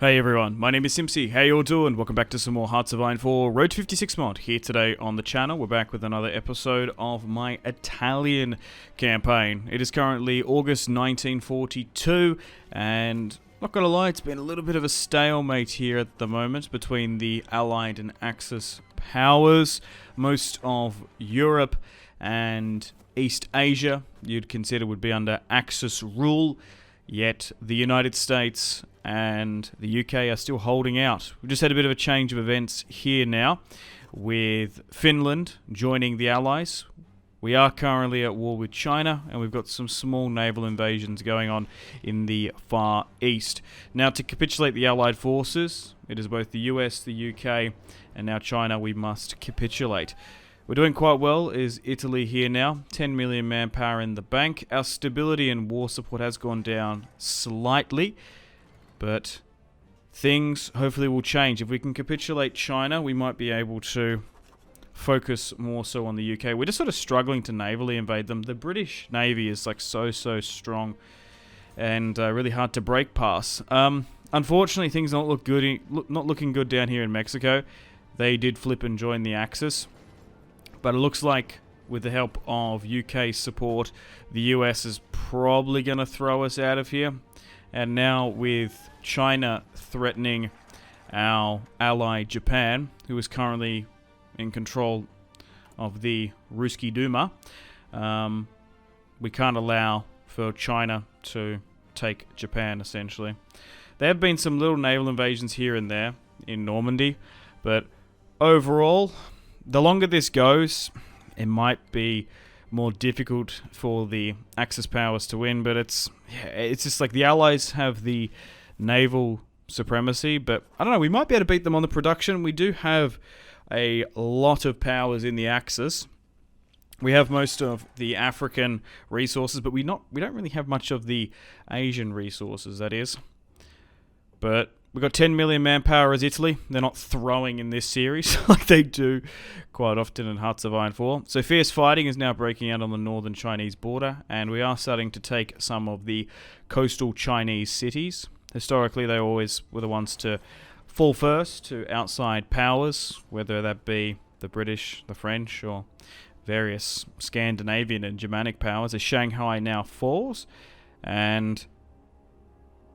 Hey everyone, my name is Simpsy. How you all doing? Welcome back to some more Hearts of Iron 4 Road to 56 mod here today on the channel. We're back with another episode of my Italian campaign. It is currently August 1942 and not gonna lie, it's been a little bit of a stalemate here at the moment between the Allied and Axis powers. Most of Europe and East Asia you'd consider would be under Axis rule, yet the United States and the UK are still holding out. We've just had a bit of a change of events here now, with Finland joining the Allies. We are currently at war with China, and we've got some small naval invasions going on in the Far East. Now, to capitulate the Allied forces, it is both the US, the UK, and now China we must capitulate. We're doing quite well, is Italy here now. 10 million manpower in the bank. Our stability and war support has gone down slightly, but things hopefully will change. If we can capitulate China, we might be able to focus more so on the UK. We're just sort of struggling to navally invade them. The British Navy is like so strong and really hard to break past. Unfortunately, things not looking good down here in Mexico. They did flip and join the Axis, but it looks like with the help of UK support, the US is probably going to throw us out of here. And now with China threatening our ally Japan, who is currently in control of the Ruski Duma, we can't allow for China to take Japan, essentially. There have been some little naval invasions here and there in Normandy, but overall, the longer this goes, it might be more difficult for the Axis powers to win, but it's just like the Allies have the naval supremacy, but I don't know, we might be able to beat them on the production. We do have a lot of powers in the Axis. We have most of the African resources, but we don't really have much of the Asian resources, that is. But we've got 10 million manpower as Italy. They're not throwing in this series like they do quite often in Hearts of Iron 4. So fierce fighting is now breaking out on the northern Chinese border, and we are starting to take some of the coastal Chinese cities. Historically, they always were the ones to fall first to outside powers, whether that be the British, the French, or various Scandinavian and Germanic powers, as Shanghai now falls. And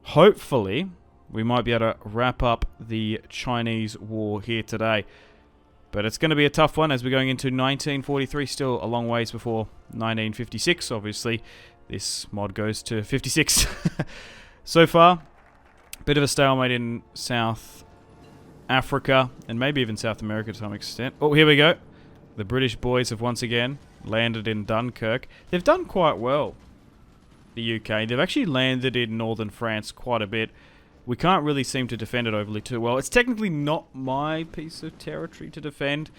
hopefully we might be able to wrap up the Chinese war here today. But it's going to be a tough one as we're going into 1943, still a long ways before 1956, obviously. This mod goes to 56. So far, a bit of a stalemate in South Africa, and maybe even South America to some extent. Oh, here we go. The British boys have once again landed in Dunkirk. They've done quite well, the UK. They've actually landed in northern France quite a bit. We can't really seem to defend it overly too well. It's technically not my piece of territory to defend,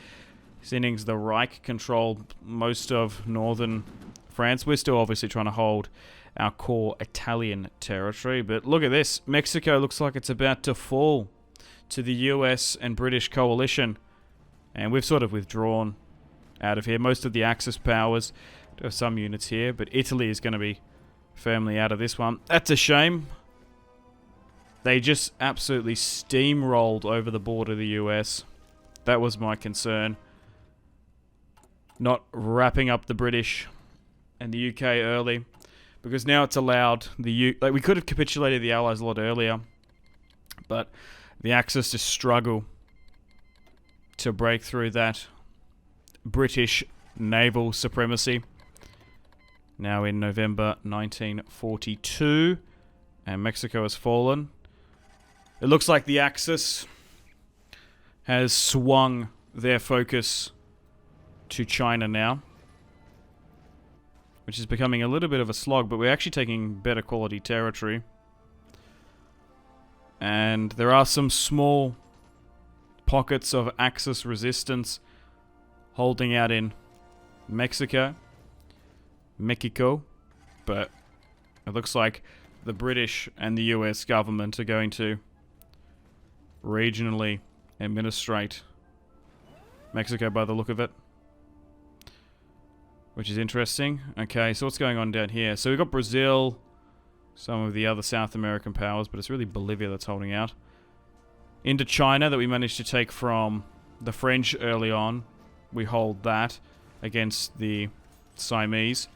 seeing the Reich control most of northern France. We're still obviously trying to hold our core Italian territory, but look at this. Mexico looks like it's about to fall to the US and British coalition, and we've sort of withdrawn out of here. Most of the Axis powers do have some units here, but Italy is going to be firmly out of this one. That's a shame. They just absolutely steamrolled over the border of the US. That was my concern. Not wrapping up the British and the UK early, because now it's allowed the we could have capitulated the Allies a lot earlier, but the Axis just struggle to break through that British naval supremacy. Now in November 1942, and Mexico has fallen. It looks like the Axis has swung their focus to China now, which is becoming a little bit of a slog, but we're actually taking better quality territory. And there are some small pockets of Axis resistance holding out in Mexico, but it looks like the British and the US government are going to regionally administrate Mexico by the look of it, which is interesting. Okay, so what's going on down here? So we've got Brazil, some of the other South American powers, but it's really Bolivia that's holding out. Indochina that we managed to take from the French early on. We hold that against the Siamese.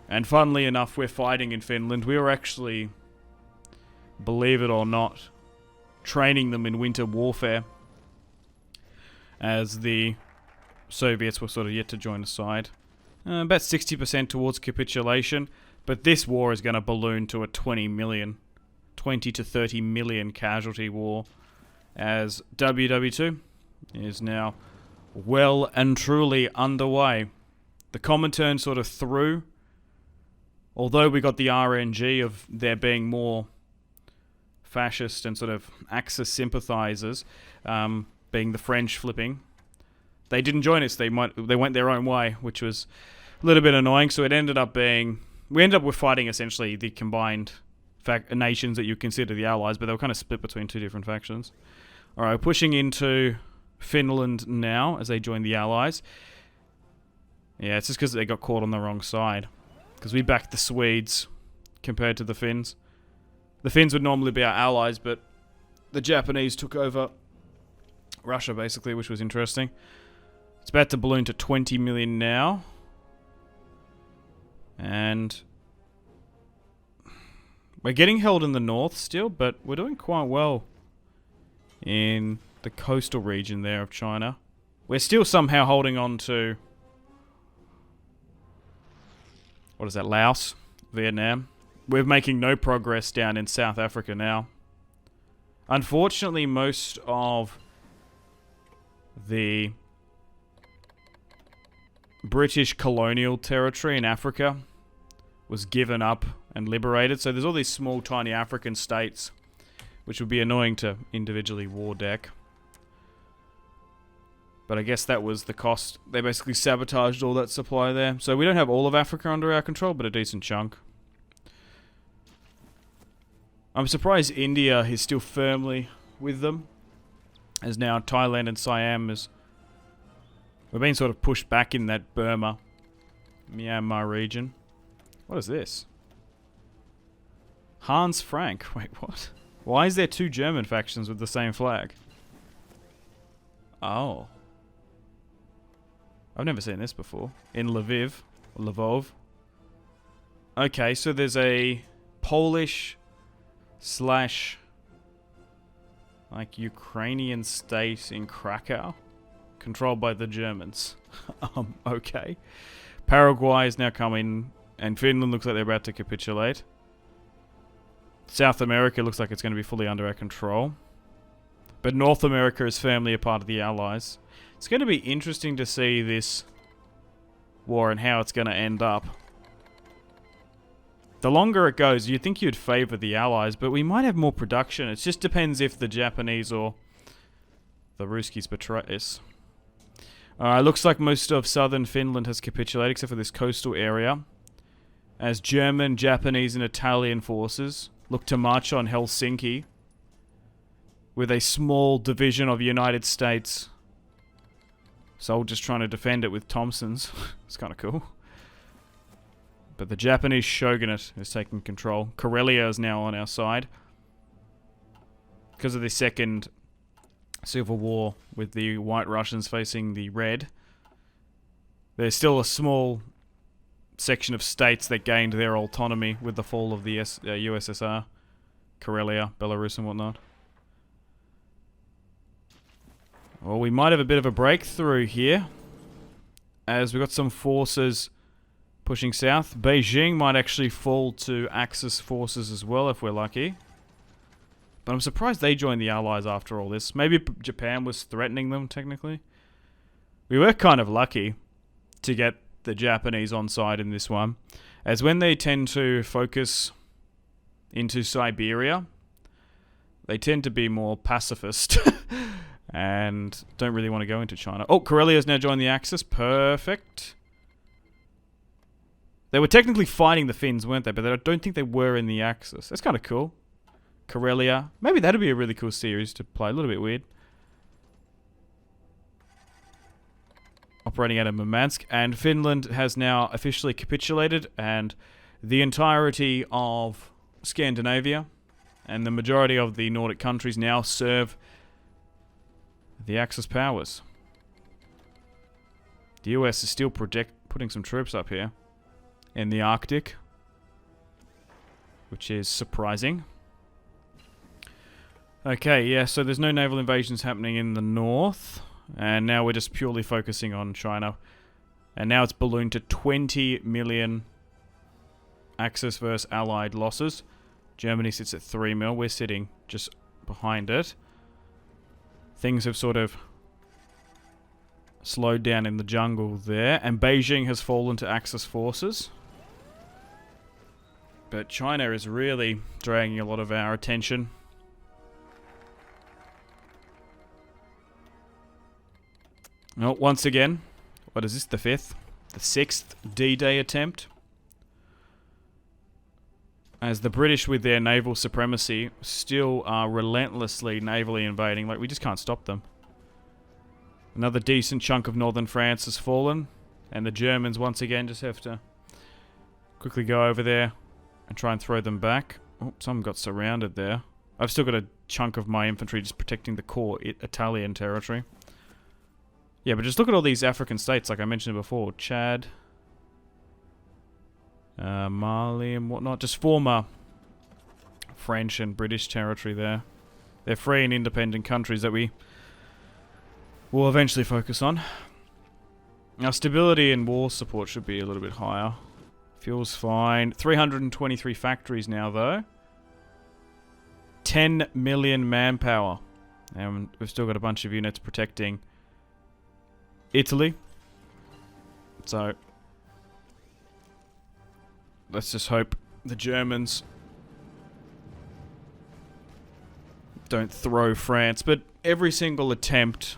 And funnily enough, we're fighting in Finland. We were actually, believe it or not, training them in winter warfare, as the Soviets were sort of yet to join the side. About 60% towards capitulation, but this war is going to balloon to a 20 to 30 million casualty war, as WW2 is now well and truly underway. The Comintern sort of threw, although we got the RNG of there being more fascist and sort of Axis sympathizers, being the French flipping, they didn't join us. They went their own way, which was a little bit annoying. So it ended up being, we ended up with fighting essentially the combined nations that you consider the Allies, but they were kind of split between two different factions. All right, pushing into Finland now as they join the Allies. Yeah, it's just because they got caught on the wrong side, because we backed the Swedes compared to the Finns. The Finns would normally be our allies, but the Japanese took over Russia, basically, which was interesting. It's about to balloon to 20 million now. And we're getting held in the north still, but we're doing quite well in the coastal region there of China. We're still somehow holding on to, what is that, Laos, Vietnam. We're making no progress down in South Africa now. Unfortunately, most of the British colonial territory in Africa was given up and liberated. So there's all these small, tiny African states, which would be annoying to individually war deck. But I guess that was the cost. They basically sabotaged all that supply there. So we don't have all of Africa under our control, but a decent chunk. I'm surprised India is still firmly with them, as now Thailand and Siam is... We're being sort of pushed back in that Burma, Myanmar region. What is this? Hans Frank. Wait, what? Why is there two German factions with the same flag? Oh. I've never seen this before. In Lviv. Or Lvov. Okay, so there's a Polish / like Ukrainian state in Krakow, controlled by the Germans. Okay. Paraguay is now coming, and Finland looks like they're about to capitulate. South America looks like it's going to be fully under our control. But North America is firmly a part of the Allies. It's going to be interesting to see this war and how it's going to end up. The longer it goes, you'd think you'd favour the Allies, but we might have more production. It just depends if the Japanese or the Ruskies betray us. Looks like most of southern Finland has capitulated, except for this coastal area, as German, Japanese and Italian forces look to march on Helsinki with a small division of United States soldiers trying to defend it with Thompsons. It's kind of cool. But the Japanese shogunate is taking control. Karelia is now on our side because of the second civil war with the White Russians facing the Red. There's still a small section of states that gained their autonomy with the fall of the USSR, Karelia, Belarus and whatnot. Well, we might have a bit of a breakthrough here, as we've got some forces pushing south. Beijing might actually fall to Axis forces as well if we're lucky. But I'm surprised they joined the Allies after all this. Maybe Japan was threatening them, technically. We were kind of lucky to get the Japanese on side in this one, as when they tend to focus into Siberia, they tend to be more pacifist and don't really want to go into China. Oh, Karelia's now joined the Axis. Perfect. They were technically fighting the Finns, weren't they? But I don't think they were in the Axis. That's kind of cool. Karelia. Maybe that'd be a really cool series to play. A little bit weird. Operating out of Murmansk. And Finland has now officially capitulated. And the entirety of Scandinavia And the majority of the Nordic countries now serve the Axis powers. The US is still putting some troops up here in the Arctic, which is surprising. Okay, yeah, so there's no naval invasions happening in the north, and now we're just purely focusing on China. And now it's ballooned to 20 million Axis versus Allied losses. Germany sits at 3 mil. We're sitting just behind it. Things have sort of slowed down in the jungle there, and Beijing has fallen to Axis forces. But China is really dragging a lot of our attention. Oh, once again, what is this, the 5th? The 6th D-Day attempt? As the British, with their naval supremacy, still are relentlessly navally invading. Like, we just can't stop them. Another decent chunk of northern France has fallen. And the Germans, once again, just have to quickly go over there and try and throw them back. Oh, some got surrounded there. I've still got a chunk of my infantry just protecting the core Italian territory. Yeah, but just look at all these African states, like I mentioned before. Chad, Mali and whatnot. Just former French and British territory there. They're free and independent countries that we will eventually focus on. Now, stability and war support should be a little bit higher. Fuel's fine. 323 factories now, though. 10 million manpower. And we've still got a bunch of units protecting Italy. So let's just hope the Germans don't throw France. But every single attempt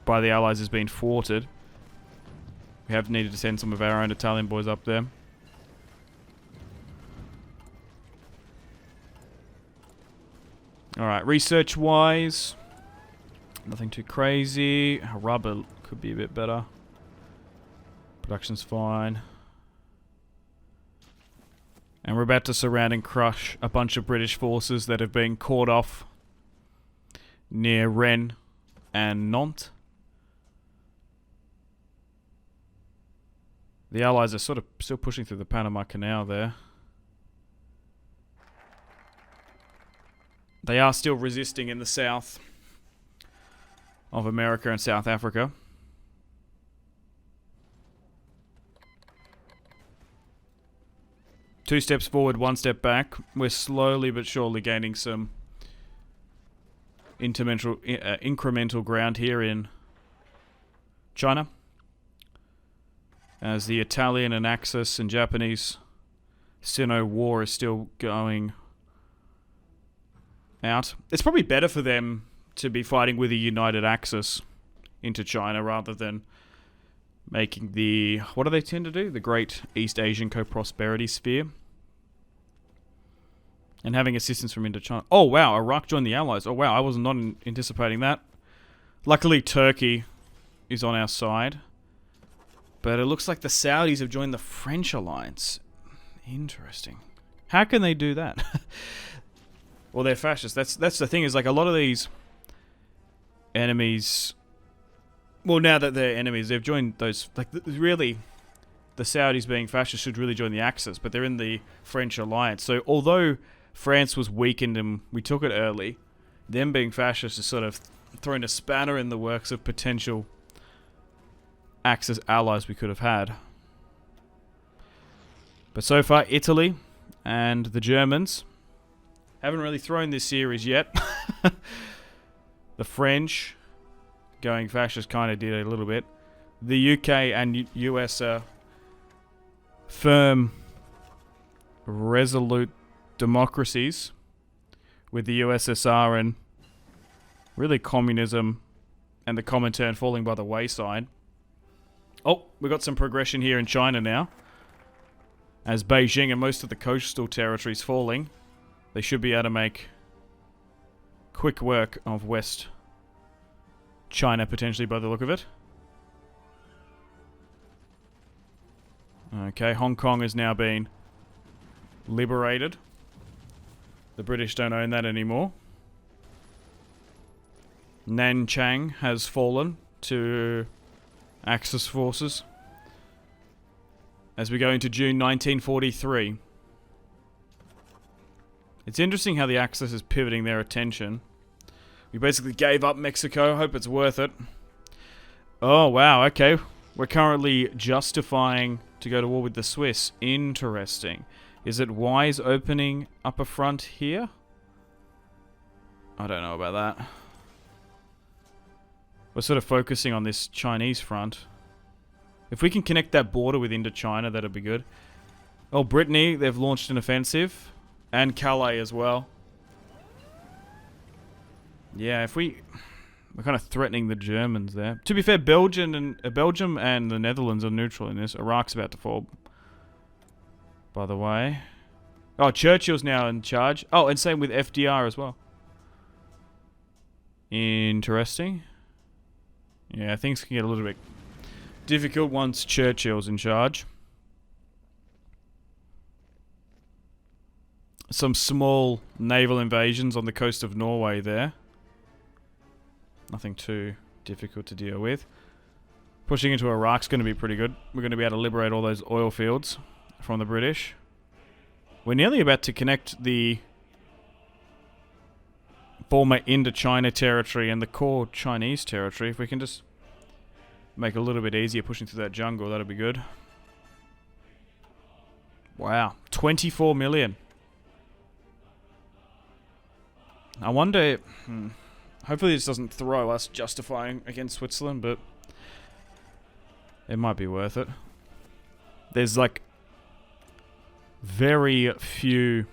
by the Allies has been thwarted. We have needed to send some of our own Italian boys up there. Alright, research-wise, nothing too crazy. Rubber could be a bit better. Production's fine. And we're about to surround and crush a bunch of British forces that have been caught off near Rennes and Nantes. The Allies are sort of still pushing through the Panama Canal there. They are still resisting in the south of America and South Africa. Two steps forward, one step back. We're slowly but surely gaining some incremental ground here in China, as the Italian and Axis and Japanese Sino war is still going out. It's probably better for them to be fighting with a united Axis into China rather than making the, what do they tend to do? The Great East Asian Co-Prosperity Sphere. And having assistance from Indochina. Oh wow, Iraq joined the Allies. Oh wow, I was not anticipating that. Luckily Turkey is on our side. But it looks like the Saudis have joined the French alliance. Interesting. How can they do that? Well, they're fascists. That's the thing, is like a lot of these enemies, well, now that they're enemies, they've joined those, like, really, the Saudis being fascist should really join the Axis, but they're in the French alliance. So although France was weakened and we took it early, them being fascist is sort of throwing a spanner in the works of potential Axis allies we could have had. But so far, Italy and the Germans haven't really thrown this series yet. The French, going fascist, kind of did a little bit. The UK and US are firm, resolute democracies, with the USSR and really communism and the Comintern falling by the wayside. Oh, we got some progression here in China now. As Beijing and most of the coastal territories falling, they should be able to make quick work of West China, potentially, by the look of it. Okay, Hong Kong has now been liberated. The British don't own that anymore. Nanchang has fallen to Axis forces as we go into June 1943. It's interesting how the Axis is pivoting their attention. We basically gave up Mexico. Hope it's worth it. Oh, wow. Okay. We're currently justifying to go to war with the Swiss. Interesting. Is it wise opening up a front here? I don't know about that. We're sort of focusing on this Chinese front. If we can connect that border with Indochina, that'd be good. Oh, Brittany, they've launched an offensive. And Calais as well. Yeah, if we're kind of threatening the Germans there. To be fair, Belgium and the Netherlands are neutral in this. Iraq's about to fall, by the way. Oh, Churchill's now in charge. Oh, and same with FDR as well. Interesting. Yeah, things can get a little bit difficult once Churchill's in charge. Some small naval invasions on the coast of Norway there. Nothing too difficult to deal with. Pushing into Iraq's going to be pretty good. We're going to be able to liberate all those oil fields from the British. We're nearly about to connect the former Indochina territory and the core Chinese territory. If we can just make it a little bit easier pushing through that jungle, that'll be good. Wow, 24 million. I wonder... Hopefully this doesn't throw us justifying against Switzerland, but it might be worth it. There's like very few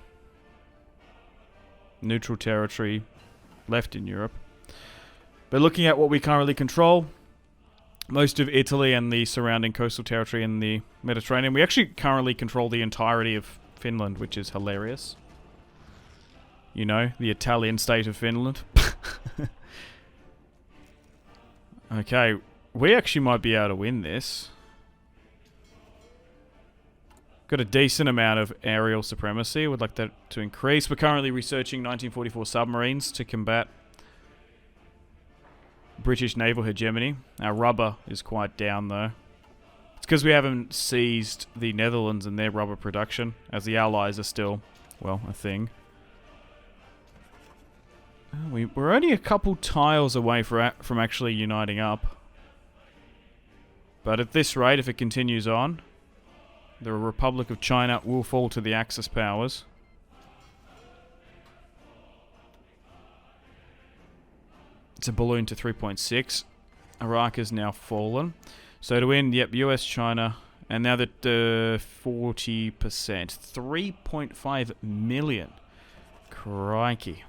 neutral territory left in Europe. But looking at what we currently control, most of Italy and the surrounding coastal territory in the Mediterranean, we actually currently control the entirety of Finland, which is hilarious. You know, the Italian state of Finland. Okay, we actually might be able to win this. Got a decent amount of aerial supremacy. Would like that to increase. We're currently researching 1944 submarines to combat British naval hegemony. Our rubber is quite down though. It's because we haven't seized the Netherlands and their rubber production, as the Allies are still, well, a thing. We're only a couple tiles away from actually uniting up. But at this rate, if it continues on, the Republic of China will fall to the Axis powers. It's a balloon to 3.6. Iraq has now fallen. So to win, yep, US, China, and now that 40%. 3.5 million. Crikey.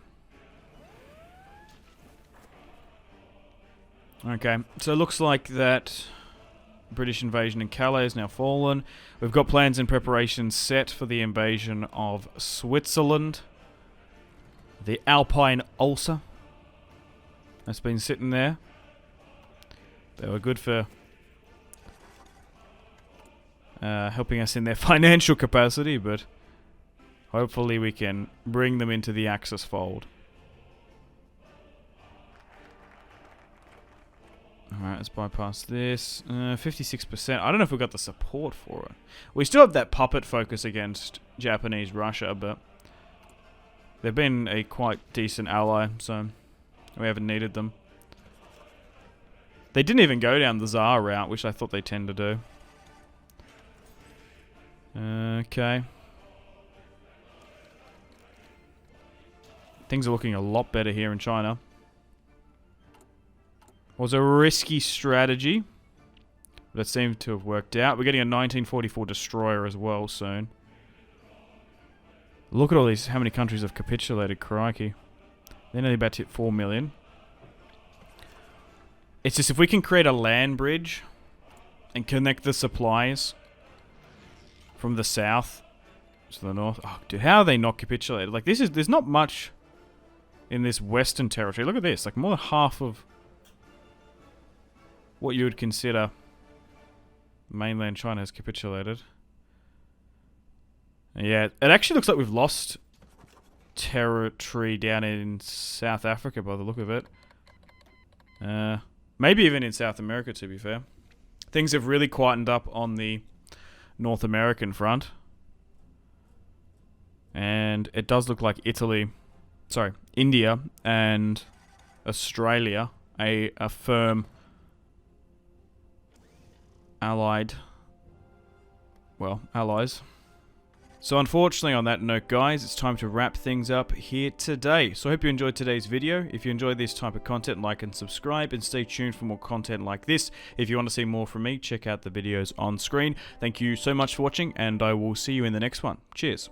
Okay, so it looks like that British invasion in Calais has now fallen. We've got plans and preparations set for the invasion of Switzerland. The Alpine Ulcer that's been sitting there. They were good for helping us in their financial capacity, but hopefully we can bring them into the Axis fold. Alright, let's bypass this. 56%. I don't know if we've got the support for it. We still have that puppet focus against Japanese Russia, but they've been a quite decent ally, so we haven't needed them. They didn't even go down the Tsar route, which I thought they tend to do. Okay. Things are looking a lot better here in China. Was a risky strategy, but it seemed to have worked out. We're getting a 1944 destroyer as well soon. Look at all these, how many countries have capitulated, crikey. They're nearly about to hit 4 million. It's just if we can create a land bridge and connect the supplies from the south to the north. Oh, dude, how are they not capitulated? Like, there's not much in this western territory. Look at this, like more than half of what you would consider mainland China has capitulated. Yeah, it actually looks like we've lost territory down in South Africa by the look of it. Maybe even in South America, to be fair. Things have really quietened up on the North American front. And it does look like India and Australia, a firm allies. So unfortunately on that note, guys, it's time to wrap things up here today. So I hope you enjoyed today's video. If you enjoyed this type of content, like and subscribe, and stay tuned for more content like this. If you want to see more from me, check out the videos on screen. Thank you so much for watching, and I will see you in the next one. Cheers.